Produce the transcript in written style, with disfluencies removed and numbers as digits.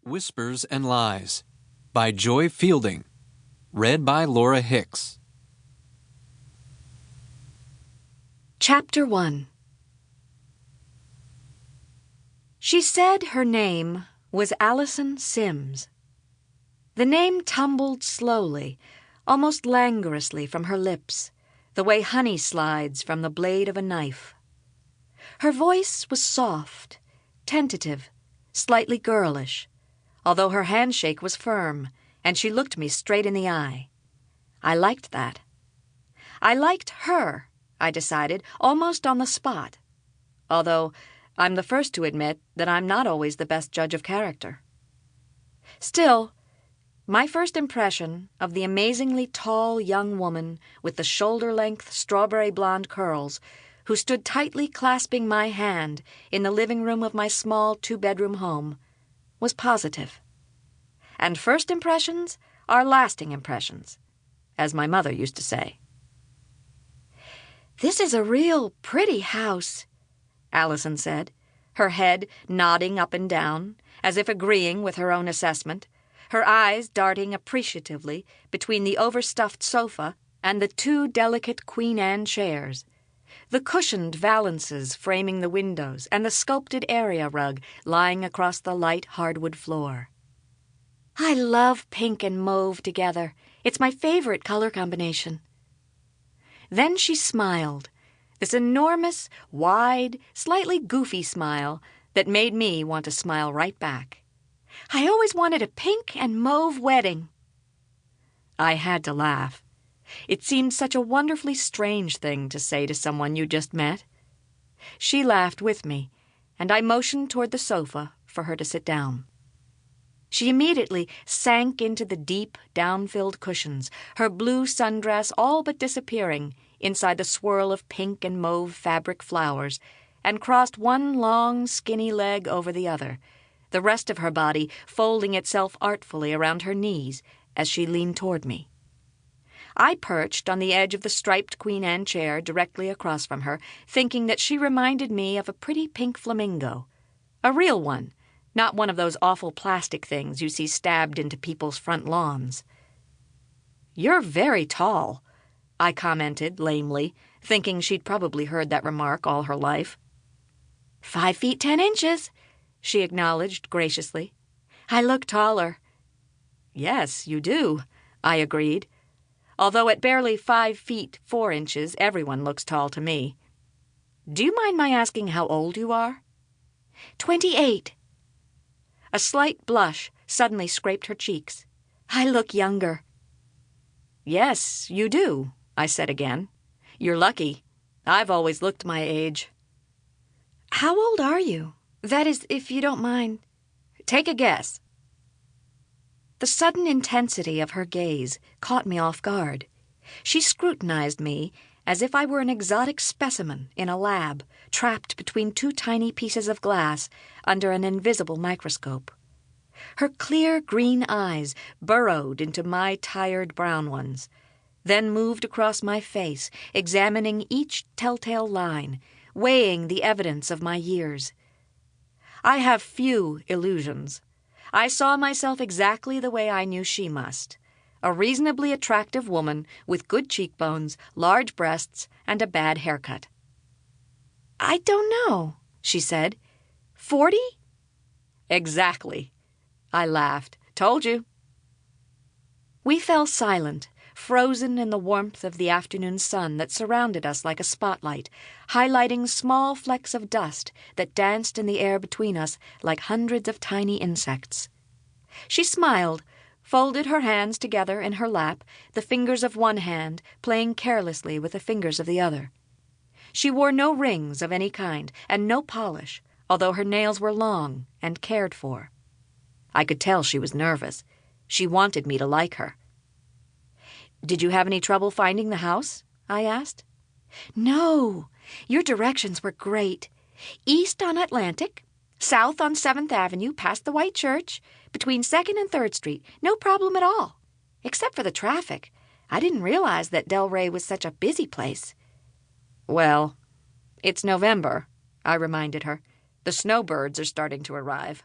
Whispers and Lies by Joy Fielding. Read by Laura Hicks. Chapter 1. She said her name was Alison Simms. The name tumbled slowly, almost languorously from her lips, the way honey slides from the blade of a knife. Her voice was soft, tentative, slightly girlish, although her handshake was firm, and she looked me straight in the eye. I liked that. I liked her, I decided, almost on the spot, although I'm the first to admit that I'm not always the best judge of character. Still, my first impression of the amazingly tall young woman with the shoulder-length strawberry blonde curls who stood tightly clasping my hand in the living room of my small two-bedroom home was positive. And first impressions are lasting impressions, as my mother used to say. "This is a real pretty house," Alison said, her head nodding up and down, as if agreeing with her own assessment, her eyes darting appreciatively between the overstuffed sofa and the two delicate Queen Anne chairs, the cushioned valances framing the windows, and the sculpted area rug lying across the light hardwood floor. "I love pink and mauve together. It's my favorite color combination." Then she smiled, this enormous, wide, slightly goofy smile that made me want to smile right back. "I always wanted a pink and mauve wedding." I had to laugh. It seemed such a wonderfully strange thing to say to someone you just met. She laughed with me, and I motioned toward the sofa for her to sit down. She immediately sank into the deep, down-filled cushions, her blue sundress all but disappearing inside the swirl of pink and mauve fabric flowers, and crossed one long, skinny leg over the other, the rest of her body folding itself artfully around her knees as she leaned toward me. I perched on the edge of the striped Queen Anne chair directly across from her, thinking that she reminded me of a pretty pink flamingo. A real one, not one of those awful plastic things you see stabbed into people's front lawns. "You're very tall," I commented lamely, thinking she'd probably heard that remark all her life. 5 feet 10 inches, she acknowledged graciously. "I look taller." "Yes, you do," I agreed. Although at barely 5 feet 4 inches, everyone looks tall to me. "Do you mind my asking how old you are?" 28. A slight blush suddenly scraped her cheeks. "I look younger." "Yes, you do," I said again. "You're lucky. I've always looked my age." "How old are you? That is, if you don't mind." "Take a guess." The sudden intensity of her gaze caught me off guard. She scrutinized me as if I were an exotic specimen in a lab, trapped between two tiny pieces of glass under an invisible microscope. Her clear green eyes burrowed into my tired brown ones, then moved across my face, examining each telltale line, weighing the evidence of my years. I have few illusions. I saw myself exactly the way I knew she must, a reasonably attractive woman with good cheekbones, large breasts, and a bad haircut. "I don't know," she said. 40? "Exactly." I laughed. "Told you." We fell silent, frozen in the warmth of the afternoon sun that surrounded us like a spotlight, highlighting small flecks of dust that danced in the air between us like hundreds of tiny insects. She smiled, folded her hands together in her lap, the fingers of one hand playing carelessly with the fingers of the other. She wore no rings of any kind and no polish, although her nails were long and cared for. I could tell she was nervous. She wanted me to like her. "Did you have any trouble finding the house?" I asked. "No. Your directions were great. East on Atlantic, south on 7th Avenue past the White Church, between 2nd and 3rd Street. No problem at all. Except for the traffic. I didn't realize that Delray was such a busy place." "Well, it's November," I reminded her. "The snowbirds are starting to arrive."